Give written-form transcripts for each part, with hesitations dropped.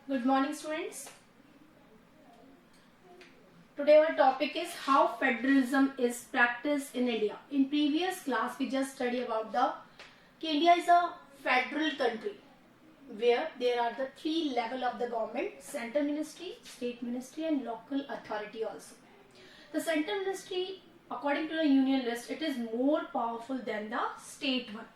Good morning, students. Today our topic is how federalism is practiced in India. In previous class we just studied about India is a federal country where there are the three level of the government: central ministry, state ministry and local authority also. The central ministry, according to the union list, it is more powerful than the state one.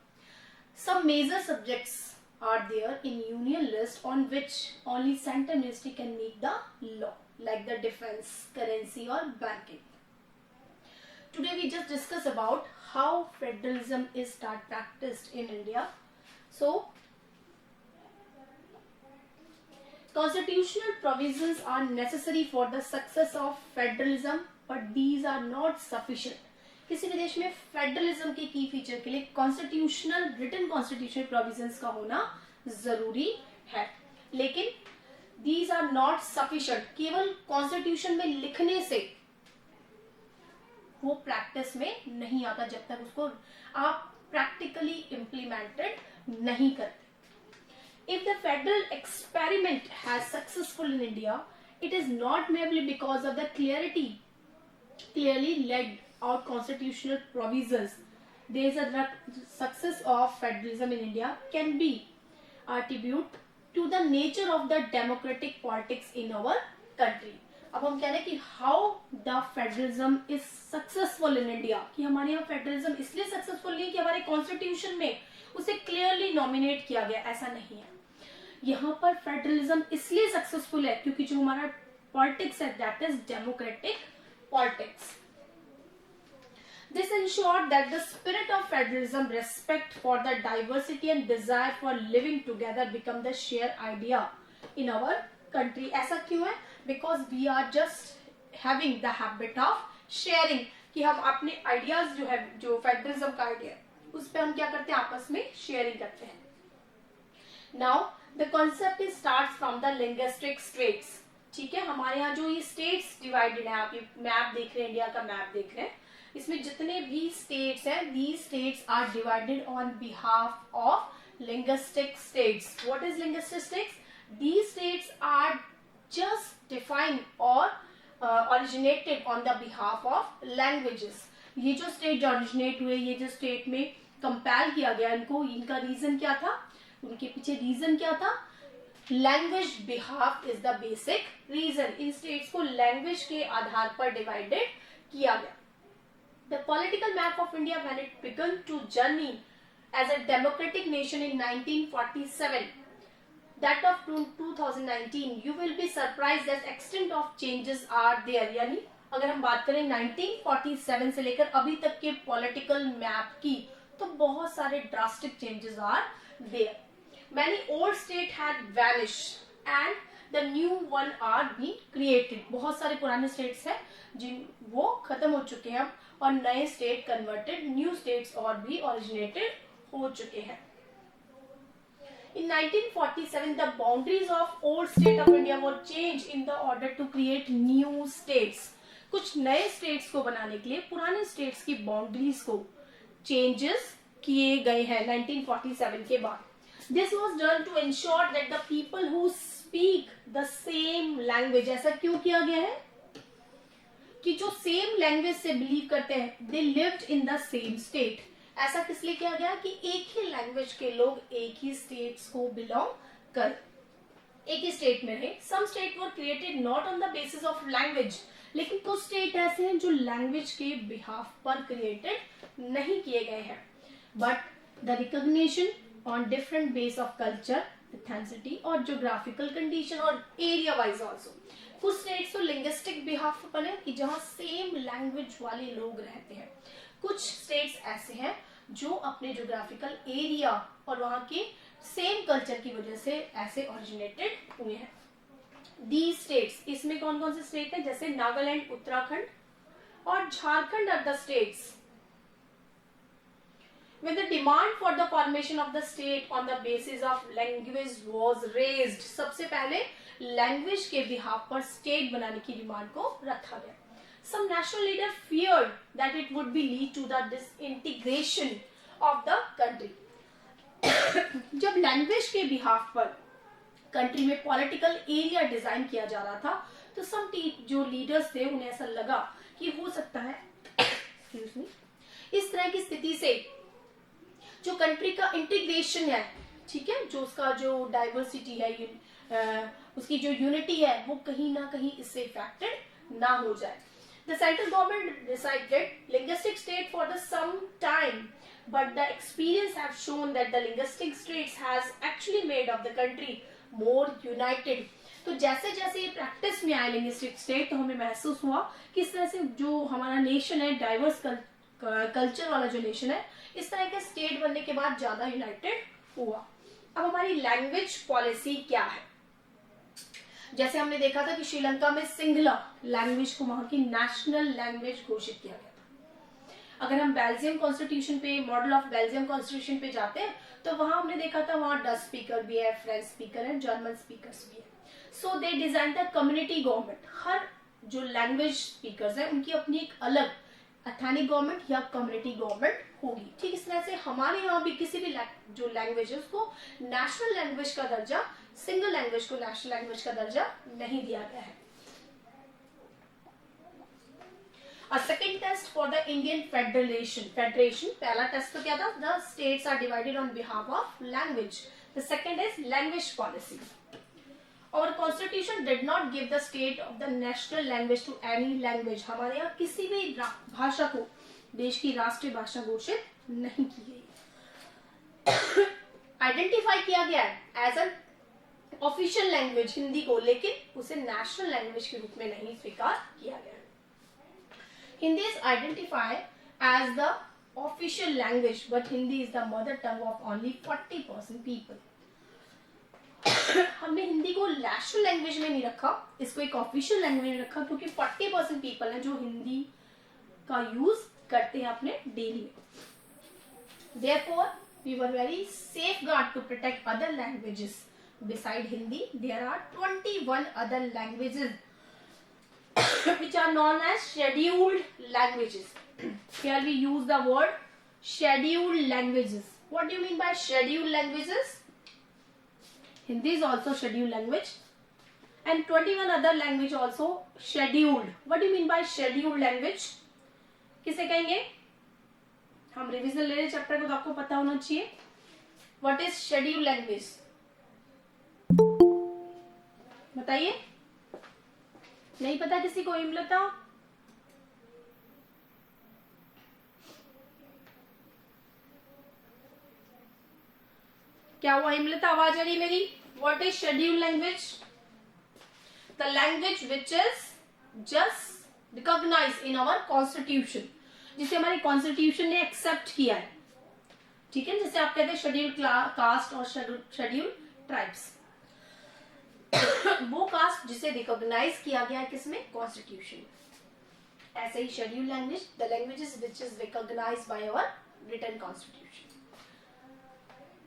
Some major subjects are there in union list on which only central ministry can make the law, like the defense, currency or banking. Today we just discuss about how federalism is practiced in India. So constitutional provisions are necessary for the success of federalism, but these are not sufficient. किसी भी देश में federalism के की feature के लिए constitutional written constitutional provisions का होना जरूरी है, लेकिन दीज आर नॉट सफिशिएंट. केवल कॉन्स्टिट्यूशन में लिखने से वो प्रैक्टिस में नहीं आता जब तक उसको आप प्रैक्टिकली इम्प्लीमेंटेड नहीं करते. If the federal experiment has successful in India, it is not merely because of the clearly laid out constitutional provisions. There is a success of federalism in India can be attributed to the nature of the democratic politics in our country. अब हम कह रहे हैं कि how the federalism is successful in India, कि हमारे यहाँ federalism इसलिए सक्सेसफुल नहीं कि हमारे कॉन्स्टिट्यूशन में उसे क्लियरली नॉमिनेट किया गया, ऐसा नहीं है. यहाँ पर फेडरलिज्म इसलिए सक्सेसफुल है क्योंकि जो हमारा पॉलिटिक्स है that is democratic politics. This ensured that the spirit of federalism, respect for the diversity and desire for living together become the shared idea in our country. ऐसा क्यों है? Because we are just having the habit of sharing, कि हम अपने ideas जो है, जो federalism का idea है, उस पे हम क्या करते हैं, आपस में sharing करते हैं. Now the concept starts from the linguistic states. ठीक है, हमारे यहाँ जो ये states divided है, आप ये मैप देख रहे हैं, इंडिया का मैप देख रहे हैं, इसमें जितने भी states हैं, these states are divided on behalf of linguistic states. What is linguistic states? These states are just defined or originated on the behalf of languages. ये जो state originate हुए, ये जो state में compile किया गया इनको, इनका reason क्या था, उनके पीछे reason क्या था? Language behalf is the basic reason. In states को language के आधार पर divided किया गया. The political map of India, when it began to journey as a democratic nation in 1947, that of 2019, you will be surprised that extent of changes are there. यानी अगर हम बात करें 1947 से लेकर अभी तक के political map की, तो बहुत सारे drastic changes are there. Many old states had vanished and the new one are being created. बहुत सारे पुराने states हैं जिन वो खत्म हो चुके हैं और नए स्टेट कन्वर्टेड, न्यू स्टेट्स और भी ओरिजिनेटेड हो चुके हैं. In 1947, the boundaries of old state of India were changed in the order to create new states. कुछ नए स्टेट्स को बनाने के लिए पुराने स्टेट्स की बाउंड्रीज को चेंजेस किए गए हैं 1947 के बाद. This was done to ensure that the people who speak the same language, ऐसा क्यों किया गया है कि जो सेम लैंग्वेज से बिलीव करते हैं, they lived in the same state. ऐसा किस लिए किया गया कि एक ही लैंग्वेज के लोग एक ही स्टेट्स को बिलोंग कर, एक ही स्टेट में रहे. Some state were created not on the basis of language, लेकिन कुछ स्टेट ऐसे हैं जो लैंग्वेज के बिहाफ पर क्रिएटेड नहीं किए गए हैं, but the recognition on different base of culture, ethnicity और ज्योग्राफिकल कंडीशन और एरिया वाइज ऑल्सो. कुछ स्टेट्स तो लिंग्विस्टिक बिहाफ पर बने कि जहां सेम लैंग्वेज वाले लोग रहते हैं. कुछ स्टेट्स ऐसे हैं जो अपने ज्योग्राफिकल एरिया और वहां के सेम कल्चर की वजह से ऐसे ओरिजिनेटेड हुए हैं. दीज स्टेट्स, इसमें कौन कौन से स्टेट है, जैसे नागालैंड, उत्तराखंड और Jharkhand are the states. When the demand for the formation of the state on the basis of language was raised, सबसे पहले लैंग्वेज के बिहाफ पर स्टेट बनाने की डिमांड को रखा गया. Some national leaders feared that it would be lead to the disintegration of the country. जब लैंग्वेज के बिहाफ पर कंट्री में पॉलिटिकल एरिया डिजाइन किया जा रहा था, तो सम जो लीडर्स थे उन्हें ऐसा लगा कि हो सकता है एक्सक्यूज मी, इस तरह की स्थिति से जो कंट्री का इंटीग्रेशन है, ठीक है, जो उसका जो डाइवर्सिटी है, उसकी जो यूनिटी है, वो कहीं ना कहीं इससे इफेक्टेड ना हो जाए. The central government decided linguistic state for the some time, but the experience have shown that the linguistic states has actually made of the country more united. तो जैसे जैसे ये प्रैक्टिस में आया लिंग्विस्टिक स्टेट, तो हमें महसूस हुआ कि इस तरह से जो हमारा नेशन है, डाइवर्स कल्चर वाला जो नेशन है, इस तरह के स्टेट बनने के बाद ज्यादा यूनाइटेड हुआ. अब हमारी लैंग्वेज पॉलिसी क्या है? जैसे हमने देखा था कि श्रीलंका में सिंगला लैंग्वेज को वहां की नेशनल लैंग्वेज घोषित किया गया था. अगर हम बेल्जियम कॉन्स्टिट्यूशन पे, मॉडल ऑफ बेल्जियम कॉन्स्टिट्यूशन पे जाते हैं, तो वहां हमने देखा था वहां डच स्पीकर भी है, फ्रेंच स्पीकर है, जर्मन स्पीकर्स भी है. सो दे डिजाइन द कम्युनिटी गवर्नमेंट. हर जो लैंग्वेज स्पीकर्स है उनकी अपनी एक अलग एथनिक गवर्नमेंट या कम्युनिटी गवर्नमेंट होगी. ठीक इस तरह से हमारे यहाँ भी किसी भी जो लैंग्वेज है उसको नेशनल लैंग्वेज का दर्जा, सिंगल लैंग्वेज को नेशनल लैंग्वेज का दर्जा नहीं दिया गया है. A second test for the Indian Federation. पहला टेस्ट तो क्या था? The states are divided on behalf of language. The second is language policy. Our constitution did not give the state of the national language to any language. हमारे यहाँ किसी भी भाषा को देश की राष्ट्रीय भाषा घोषित नहीं की गई. आइडेंटिफाई किया गया है as an official language Hindi को, लेकिन उसे नेशनल लैंग्वेज के रूप में नहीं स्वीकार किया गया. Hindi is identified as the official language, but Hindi is the mother tongue of only 40% people. हमने हिंदी को नेशनल लैंग्वेज में नहीं रखा, इसको एक ऑफिशियल लैंग्वेज में रखा, क्योंकि 40% पीपल हैं जो हिंदी का यूज करते हैं अपने डेली में. Therefore, we were very safeguard to protect other languages. Beside Hindi, there are 21 other languages which are known as scheduled languages. Here we use the word scheduled languages. What do you mean by scheduled languages? Hindi is also scheduled language, and 21 other language also scheduled. What do you mean by scheduled language? किसे कहेंगे? हम revision ले रहे chapter को, तो आपको पता होना चाहिए. What is schedule language? बताइए. नहीं पता किसी को? हिमलता, क्या हुआ? हिमलता आवाज आ रही मेरी? What is schedule language? The language which is just recognised in our constitution, जिसे हमारी कॉन्स्टिट्यूशन ने एक्सेप्ट किया है. ठीक है, जैसे आप कहते हैं शेड्यूल कास्ट और शेड्यूल ट्राइब्स. वो कास्ट जिसे रिकॉग्नाइज किया गया है किसमें? कॉन्स्टिट्यूशन. ऐसे ही schedule language, the languages which is recognised by our written constitution.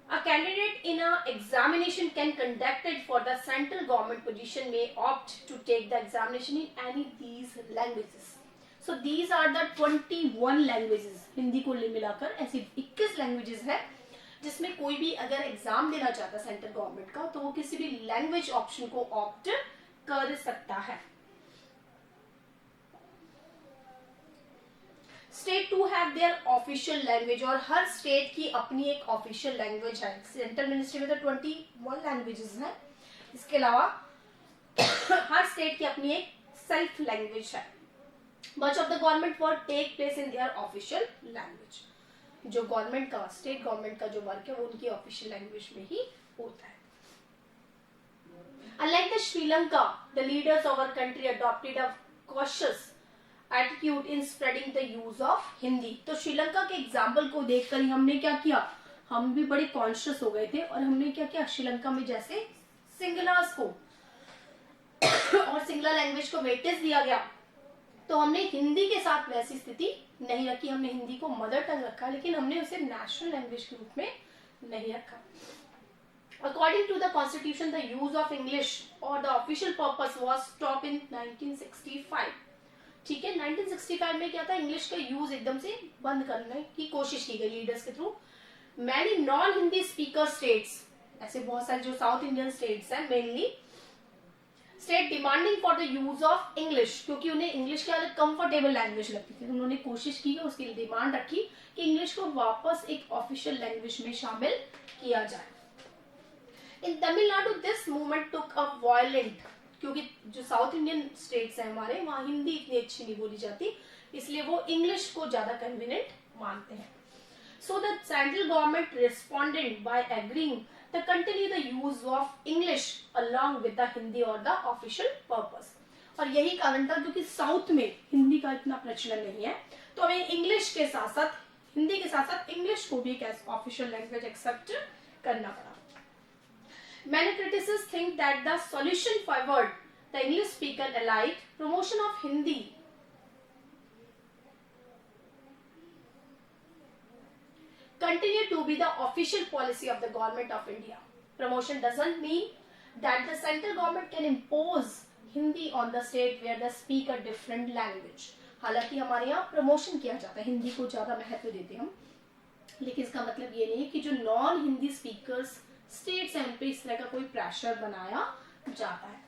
A candidate in a examination can conducted for the central government position may opt to take the examination in any these languages. So these are the 21 languages. Hindi को मिलाकर ऐसी 21 languages है जिसमें कोई भी अगर exam देना चाहता है सेंट्रल गवर्नमेंट का, तो वो किसी भी लैंग्वेज ऑप्शन को ऑप्ट कर सकता है. State to have their official language, और हर स्टेट की अपनी एक ऑफिशियल लैंग्वेज है. सेंट्रल मिनिस्ट्री में तो 21 लैंग्वेजेस हैं. इसके अलावा हर स्टेट की अपनी एक सेल्फ लैंग्वेज है. Much of the government work take place in their official language. जो गवर्नमेंट का, स्टेट गवर्नमेंट का जो वर्क है वो उनकी ऑफिशियल लैंग्वेज में ही होता है. Unlike the Sri Lanka, the leaders of our country adopted a cautious attitude in spreading the use of Hindi. तो श्रीलंका के एग्जाम्पल को देखकर ही हमने क्या किया? हम भी बड़े कॉन्शियस हो गए थे, और हमने क्या किया? श्रीलंका में जैसे सिंगलास को और सिंगला लैंग्वेज को वेटेज दिया गया, तो हमने हिंदी के साथ वैसी स्थिति नहीं रखी. हमने हिंदी को मदर टंग रखा, लेकिन हमने उसे नेशनल लैंग्वेज के रूप में नहीं रखा. According to the constitution, the use of English or the official purpose was stopped in 1965. ठीक है, 1965 में क्या था? इंग्लिश का यूज एकदम से बंद करने की कोशिश की गई लीडर्स के through. Many non-Hindi speaker states ऐसे बहुत सारे जो साउथ इंडियन स्टेट्स हैं mainly state demanding for the use of English, क्योंकि उन्हें इंग्लिश क्या कंफर्टेबल लैंग्वेज लगती थी, उन्होंने कोशिश की, उसकी डिमांड रखी कि इंग्लिश को वापस एक ऑफिशियल लैंग्वेज में शामिल किया जाए। In Tamil Nadu this movement took a violent, क्योंकि जो साउथ इंडियन स्टेट्स हैं हमारे, वहां हिंदी इतनी अच्छी नहीं बोली जाती, इसलिए वो इंग्लिश को ज्यादा कन्वीनियंट मानते हैं। So the central government responded by agreeing to continue the use of English along with the Hindi or the official purpose। और यही कारण था क्योंकि साउथ में हिंदी का इतना प्रचलन नहीं है, तो हमें इंग्लिश के साथ साथ हिंदी के साथ साथ इंग्लिश को भी एक ऑफिशियल लैंग्वेज एक्सेप्ट करना पड़ा। Many critics think that the solution favored the English speaker alike, promotion of Hindi continue to be the official policy of the government of India. Promotion doesn't mean that the central government can impose Hindi on the state where they speak a different language। हालांकि हमारे यहाँ promotion किया जाता है, हिंदी को ज्यादा महत्व देते हैं हम, लेकिन इसका मतलब ये नहीं है कि जो नॉन हिंदी स्पीकर्स स्टेट्स हैं उन पे इस तरह का कोई प्रेशर बनाया जाता है।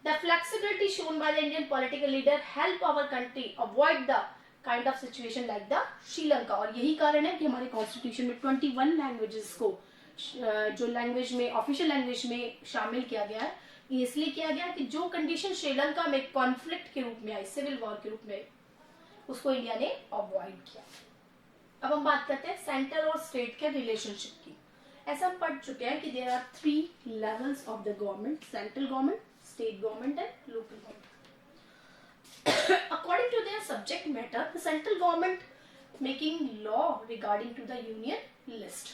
The flexibility shown by the Indian political leader help our country avoid the kind of situation like the Sri Lanka. और यही कारण है कि हमारे कॉन्स्टिट्यूशन में 21 लैंग्वेजेस को जो लैंग्वेज में ऑफिशियल लैंग्वेज में शामिल किया गया है, ये इसलिए किया गया कि जो कंडीशन श्रीलंका में कॉन्फ्लिक्ट के रूप में आई, सिविल वॉर के रूप में, उसको इंडिया ने अवॉइड किया। अब हम बात करते हैं सेंटर और स्टेट के रिलेशनशिप की। ऐसा हम पढ़ चुके हैं कि there are 3 levels of the government, central government, state government and local government. According to their subject matter, the central government making law regarding to the union list,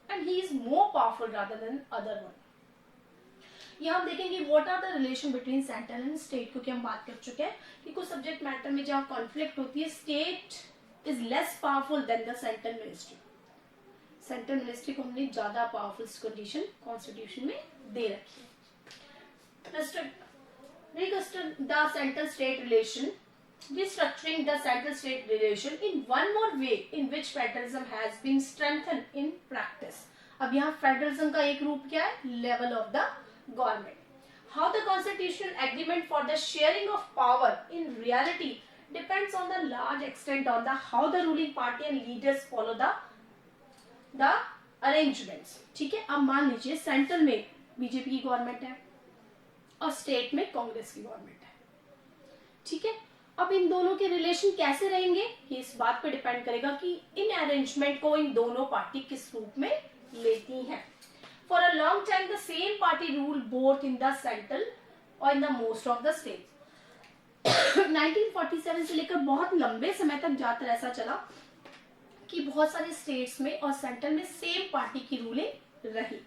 and he is more powerful rather than other one। यहाँ हम देखेंगे what are the relation between central and state, क्योंकि हम बात कर चुके हैं कि कुछ subject matter में जहाँ conflict होती है, state is less powerful than the central ministry। central ministry को हमने ज्यादा powerful condition constitution में दे रखी है। Reconstruct the central state relation, restructuring the central state relation in one more way in which federalism has been strengthened in practice। अब यहाँ federalism का एक रूप क्या है? Level of the government। How the constitutional agreement for the sharing of power in reality depends on the large extent on the how the ruling party and leaders follow the arrangements। ठीक है, अब मान लीजिए central में BJP की government है और state में कांग्रेस की गवर्नमेंट है, ठीक है। अब इन दोनों के रिलेशन कैसे रहेंगे, ये इस बात पे डिपेंड करेगा कि इन अरेंजमेंट को इन दोनों पार्टी किस रूप में लेती हैं। For a long time the same party rule both in the central और in the most of the states. 1947 से लेकर बहुत लंबे समय तक ज्यादातर ऐसा चला कि बहुत सारे स्टेट्स में और सेंट्रल में सेम पार्टी की रूलिंग रही।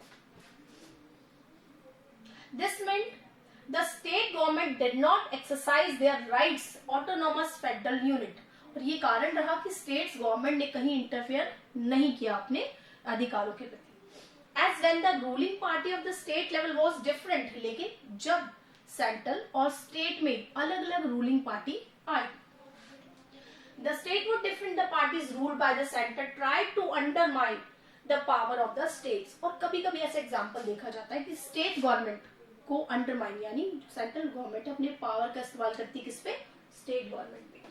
This meant the state government did not exercise their rights autonomous federal unit। और ये कारण रहा कि स्टेट्स गवर्नमेंट ने कहीं इंटरफेयर नहीं किया अपने अधिकारों के प्रति। As when the ruling party of the state level was different, लेकिन जब सेंट्रल और स्टेट में अलग अलग ruling party I, the state would defend the parties ruled by the center tried to undermine the power of the states। और कभी कभी ऐसे एग्जाम्पल देखा जाता है कि स्टेट गवर्नमेंट को अंडरमाइन, यानी सेंट्रल गवर्नमेंट अपने पावर का इस्तेमाल करती किस पे? स्टेट गवर्नमेंट पे।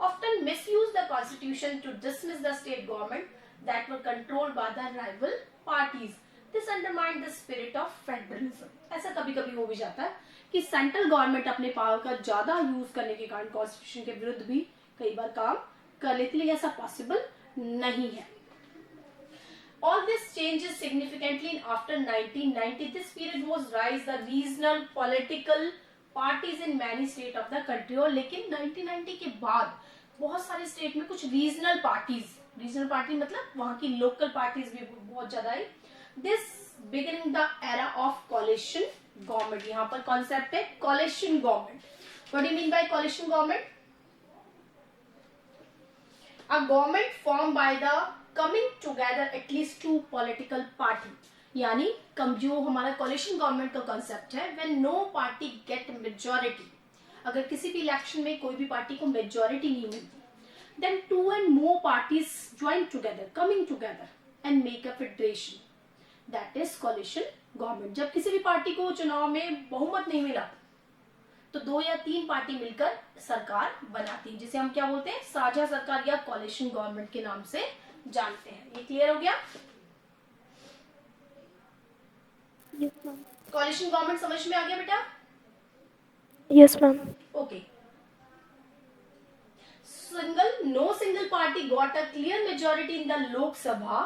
Often misuse the constitution to dismiss the state government that were controlled by the rival parties। This undermined the spirit of federalism। ऐसा कभी कभी हो भी जाता है कि सेंट्रल गवर्नमेंट अपने पावर का ज्यादा यूज करने के कारण कॉन्स्टिट्यूशन के विरुद्ध भी कई बार काम कर लेती, लेकिन ऐसा पॉसिबल नहीं है। All this changes significantly after 1990। This period was rise the regional political parties in many states of the country। और लेकिन 1990 के बाद बहुत सारे स्टेट में कुछ रीजनल पार्टी मतलब वहां की लोकल पार्टीज भी बहुत ज्यादा आई। This beginning the era of coalition government. यहाँ पर कॉन्सेप्ट है coalition government. What do you mean by coalition government? A government form by the coming together at least 2 political party, यानी जो हमारा कोलिशन गवर्नमेंट का कॉन्सेप्ट है, when no party get majority, अगर किसी भी इलेक्शन में कोई भी पार्टी को मेजॉरिटी नहीं मिलती, then 2 and more parties join together, coming together and make a federation, that is coalition government. जब किसी भी पार्टी को चुनाव में बहुमत नहीं मिला तो 2 या 3 पार्टी मिलकर सरकार बनाती है, जिसे हम क्या बोलते हैं, साझा सरकार या कोalition गवर्नमेंट के नाम से जानते हैं। ये क्लियर हो गया? Yes ma'am. कोalition गवर्नमेंट समझ में आ गया बेटा? Yes ma'am. Okay. No single party got a clear majority in the Lok Sabha.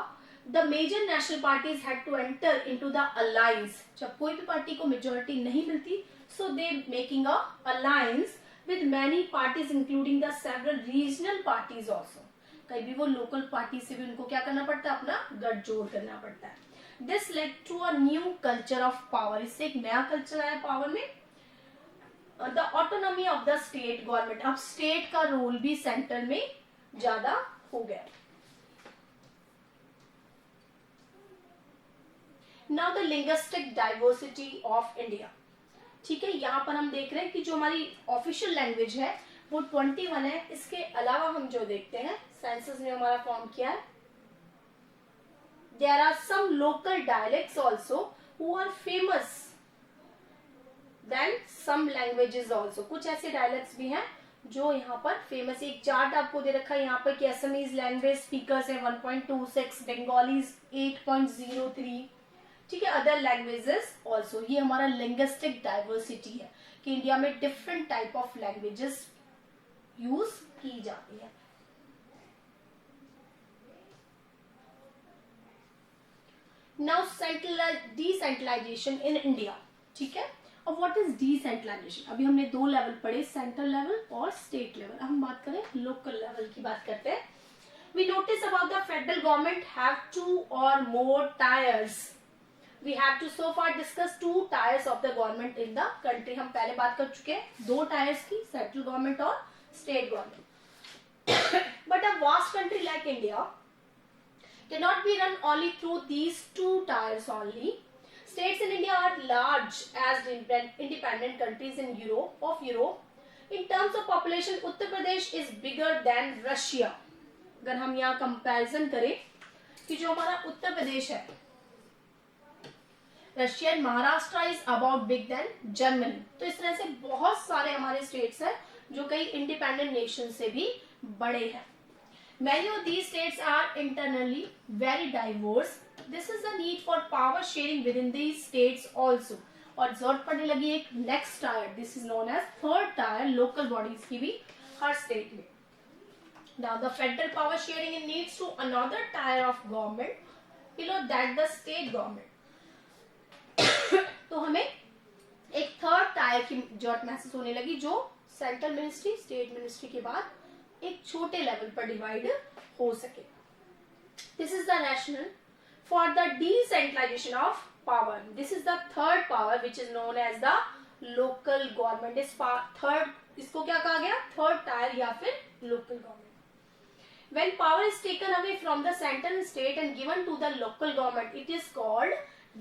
The major national parties had to enter into the alliance. जब कोई भी पार्टी को मेजोरिटी नहीं मिलती, so they making a alliance with many parties including the several regional parties also. कहीं भी वो local party से भी उनको क्या करना पड़ता है, अपना गठजोड़ करना पड़ता है। This led to a new culture of power. इससे एक नया कल्चर आया पावर में। The autonomy of the state government. अब स्टेट का रोल भी सेंटर में ज्यादा हो गया। Now the linguistic diversity of India. ठीक है, यहाँ पर हम देख रहे हैं कि जो हमारी ऑफिशियल लैंग्वेज है वो 21 है। इसके अलावा हम जो देखते हैं, सेंसस ने हमारा फॉर्म किया है, there are some local dialects also who are famous than some languages also. कुछ ऐसे डायलेक्ट्स भी हैं जो यहाँ पर फेमस है। एक चार्ट आपको दे रखा है यहाँ पर कि असमीज लैंग्वेज स्पीकर्स है 1.26, बंगालीज 8.03, ठीक है, अदर लैंग्वेजेस ऑल्सो। ये हमारा लिंग्विस्टिक डाइवर्सिटी है कि इंडिया में different type of languages use की जाती है। नाउ डिसेंट्रलाइजेशन इन इंडिया, ठीक है। अब व्हाट इज डिसेंट्रलाइजेशन? अभी हमने 2 लेवल पढ़े, सेंट्रल लेवल और स्टेट लेवल। अब हम बात करें लोकल लेवल की बात करते हैं। We notice about the federal government have 2 or more tiers. We have to so far discuss 2 tiers of the government in the country. हम पहले बात कर चुके हैं 2 टायर्स की, सेंट्रल गवर्नमेंट और state government. But a vast country like India cannot be run only through these 2 tiers only. States in India are large as independent countries in Europe. In terms of population, Uttar Pradesh is bigger than Russia. अगर हम यहाँ comparison करें कि जो हमारा उत्तर प्रदेश है, Russia and Maharashtra is about big than Germany. तो इस तरह से बहुत सारे हमारे स्टेट्स हैं जो कई इंडिपेंडेंट नेशन से भी बड़े हैं। Many of these states are internally very diverse. This is the need for power sharing within these states also. और जरूरत पड़ने लगी एक next tier, this is known as third tier, local bodies की भी हर स्टेट में। Now the federal power sharing needs to another tier of government below that the state government. तो हमें एक थर्ड टायर की जरूरत महसूस होने लगी जो सेंट्रल मिनिस्ट्री, स्टेट मिनिस्ट्री के बाद एक छोटे लेवल पर डिवाइड हो सके। This is the rational for the decentralisation of power. This is the third power which is known as the local government. इस थर्ड, इसको क्या कहा गया, थर्ड टायर या फिर local government. When power is taken away from the central state and given to the local government, it is called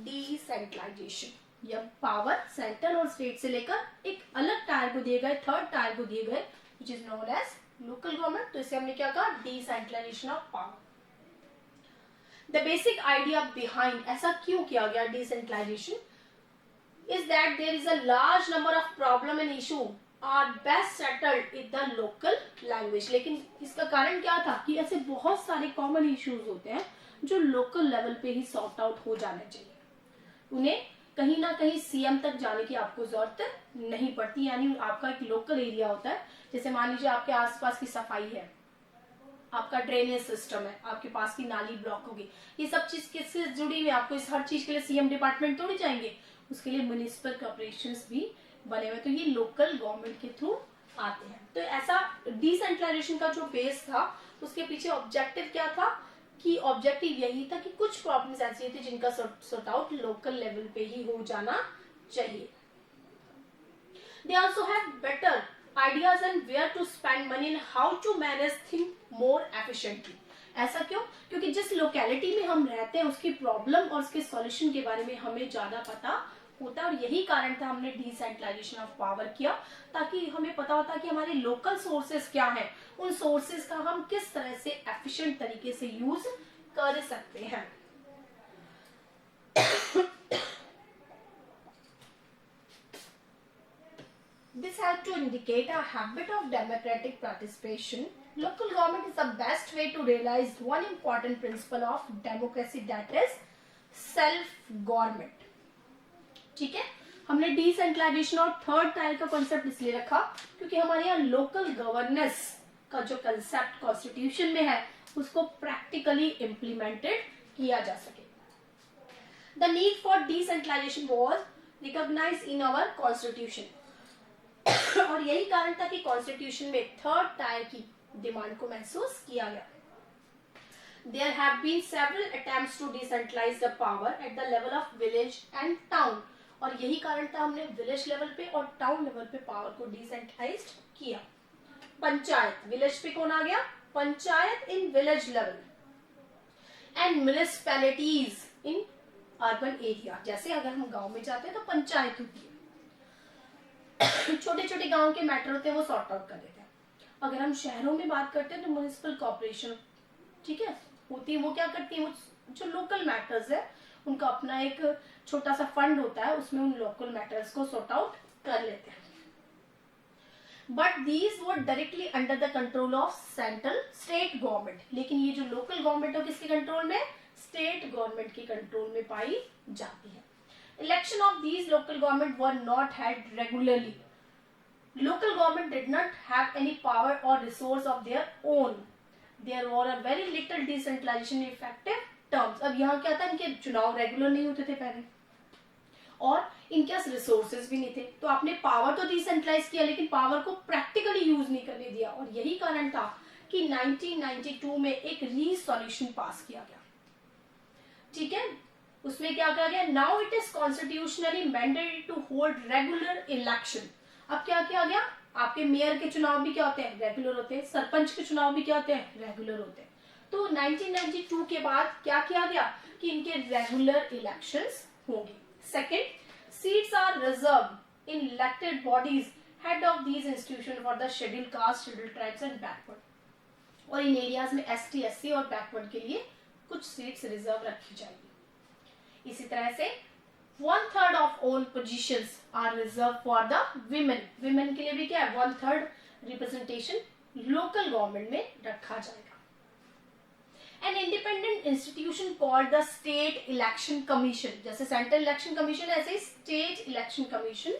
decentralization. जब power central और state से लेकर एक अलग टायर को दिए गए, थर्ड टायर को दिए गए, which is known as local government, तो इसे हमने क्या कहा, decentralization of power. The basic idea behind ऐसा क्यों किया गया decentralization is that there is a large number of problem and issue are best settled in the local language. लेकिन इसका कारण क्या था कि ऐसे बहुत सारे कॉमन इश्यूज होते हैं जो लोकल लेवल पे ही सॉर्ट आउट हो जाने चाहिए। उन्हें कहीं ना कहीं सीएम तक जाने की आपको जरूरत नहीं पड़ती। यानी आपका एक लोकल एरिया होता है, जैसे मान लीजिए आपके आसपास की सफाई है, आपका ड्रेनेज सिस्टम है, आपके पास की नाली ब्लॉक होगी, ये सब चीज किससे जुड़ी हुई है? आपको इस हर चीज के लिए सीएम डिपार्टमेंट थोड़ी जाएंगे, उसके लिए म्युनिसिपल कॉर्पोरेशंस भी बने हुए, तो ये लोकल गवर्नमेंट के थ्रू आते हैं। तो ऐसा डिसेंट्रलाइजेशन का जो बेस था, उसके पीछे ऑब्जेक्टिव क्या था कि ऑब्जेक्टिव यही था कि कुछ प्रॉब्लम्स ऐसी थी जिनका सॉर्ट आउट लोकल लेवल पे ही हो जाना चाहिए। They also have better ideas and where to spend money and how to manage thing more efficiently. ऐसा क्यों? क्योंकि जिस लोकेलिटी में हम रहते हैं उसकी प्रॉब्लम और उसके सॉल्यूशन के बारे में हमें ज्यादा पता होता है, और यही कारण था हमने डिसेंट्रलाइजेशन ऑफ पावर किया, ताकि हमें पता होता कि हमारे लोकल सोर्सेस क्या हैं, उन सोर्सेस का हम किस तरह से एफिशिएंट तरीके से यूज कर सकते हैं। This helps to indicate a habit of democratic participation. Local government is the best way to realize one important principle of democracy, that is self-government. ठीक है, हमने डिसेंट्रलाइजेशन और थर्ड टायर का कॉन्सेप्ट इसलिए रखा क्योंकि हमारे यहाँ लोकल गवर्नेंस का जो कंसेप्ट कॉन्स्टिट्यूशन में है उसको प्रैक्टिकली इम्प्लीमेंटेड किया जा सके। The need for decentralisation was recognised in our constitution, और यही कारण था कि कॉन्स्टिट्यूशन में थर्ड टायर की डिमांड को महसूस किया गया। There have been several attempts to decentralize the power at the level of village and town, और यही कारण था हमने विलेज लेवल पे और टाउन लेवल पे पावर को डिसेंट्रलाइज किया। पंचायत, विलेज पे कौन आ गया? Panchayat in village level, and municipalities in urban area. जैसे अगर हम गांव में जाते हैं तो पंचायत होती है, छोटे छोटे गांव के मैटर होते हैं वो सॉर्ट आउट कर देते हैं। अगर हम शहरों में बात करते हैं तो म्युनिसिपल कॉर्पोरेशन, ठीक है, होती है, वो क्या करती है, वो जो लोकल मैटर्स है उनका अपना एक छोटा सा फंड होता है, उसमें उन लोकल मैटर्स को सॉर्ट आउट कर लेते हैं। But these were directly under the control of central state government, लेकिन ये जो लोकल गवर्नमेंट है किसके कंट्रोल में? स्टेट गवर्नमेंट के कंट्रोल में पाई जाती है। Election of these local government were not held regularly. Local government did not have any power or resource of their own. There were a very little decentralization effective terms. अब यहाँ क्या था, इनके चुनाव रेगुलर नहीं होते थे पहले, और इनके पास रिसोर्सेज भी नहीं थे, तो आपने पावर तो डिसेंट्रलाइज किया लेकिन पावर को प्रैक्टिकली यूज नहीं करने दिया, और यही कारण था कि 1992 में एक रीसोल्यूशन पास किया गया। ठीक है, उसमें क्या कहा गया? Now it is constitutionally mandatory to hold regular election. अब क्या किया गया? आपके मेयर के चुनाव भी क्या होते हैं? रेगुलर होते हैं। सरपंच के चुनाव भी क्या होते हैं? रेगुलर होते हैं। तो 1992 के बाद क्या किया गया कि इनके रेगुलर इलेक्शंस होंगे। Second, seats are reserve in elected bodies head of these institution for the schedule caste, schedule tribes and backward, और इन एरियाज में एसटी, एससी और बैकवर्ड के लिए कुछ सीट्स रिजर्व रखी जाएगी। इसी तरह से 1/3 of all positions are reserve for the women. Women के लिए भी क्या है? 1/3 रिप्रेजेंटेशन लोकल गवर्नमेंट में रखा जाएगा। An independent institution called the state election commission, जैसे सेंट्रल इलेक्शन कमीशन है ऐसे ही state election commission.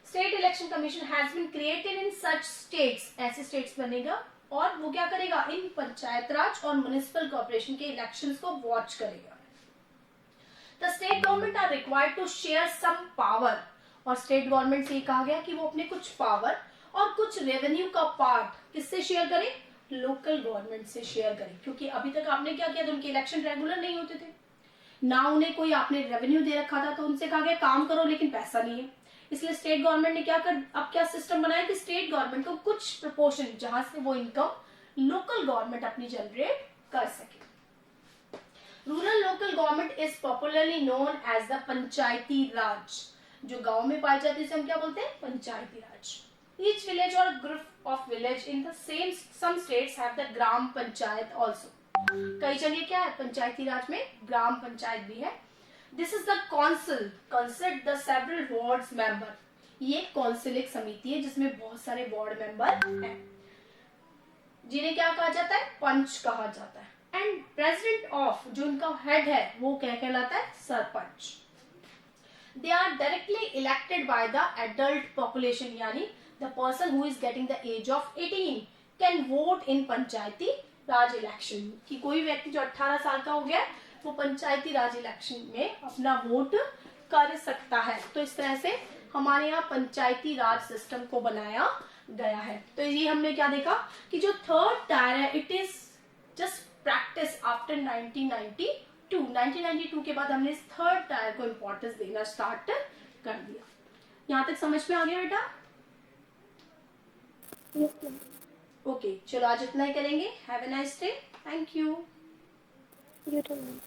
State election commission has been created in such states, ऐसे स्टेट्स बनेगा, और वो क्या करेगा? इन पंचायत राज और म्युनिसिपल कॉर्पोरेशन के इलेक्शंस को वॉच करेगा। The state government are required to share some power, और स्टेट गवर्नमेंट से ये कहा गया कि वो अपने कुछ पावर और कुछ रेवेन्यू का पार्ट किससे शेयर करें? लोकल गवर्नमेंट से शेयर करें, क्योंकि अभी तक आपने क्या किया था? उनके इलेक्शन रेगुलर नहीं होते थे ना, उन्हें कोई आपने रेवेन्यू दे रखा था, तो उनसे कहा गया काम करो लेकिन पैसा नहीं है। इसलिए स्टेट गवर्नमेंट ने क्या कर, अब क्या सिस्टम बनाया कि स्टेट गवर्नमेंट को कुछ प्रपोर्शन, जहां से वो इनकम लोकल गवर्नमेंट अपनी जनरेट कर सके। Rural local government is popularly known as the Panchayati Raj. जो गांव में पाई जाती है उसे हम क्या बोलते हैं? पंचायती राज। ईच विलेज और group of village in the same some states have the gram panchayat also. कई जगह क्या है? पंचायती राज में ग्राम पंचायत भी है। This is the council consist the several wards member. ये काउंसिल एक समिति है जिसमें बहुत सारे वार्ड मेंबर हैं, जिन्हें क्या कहा जाता है? पंच कहा जाता है। एंड प्रेसिडेंट ऑफ, जो उनका हेड है, वो क्या कहलाता है? Sarpanch. They are directly elected by the adult population, यानी the person who is getting the age of 18 can vote in Panchayati Raj election. कि कोई व्यक्ति जो 18 साल का हो गया वो पंचायती राज इलेक्शन में अपना वोट कर सकता है। तो इस तरह से हमारे यहाँ पंचायती राज सिस्टम को बनाया गया है। तो ये हमने क्या देखा कि जो थर्ड टायर है it is just practice after 1992। 1992 के बाद हमने इस थर्ड टायर को इंपॉर्टेंस देना स्टार्ट कर दिया। यहाँ तक समझ में आ गया बेटा? Yes, ma'am. ओके, चलो आज इतना ही करेंगे। Have a nice day. Thank you. You too, ma'am.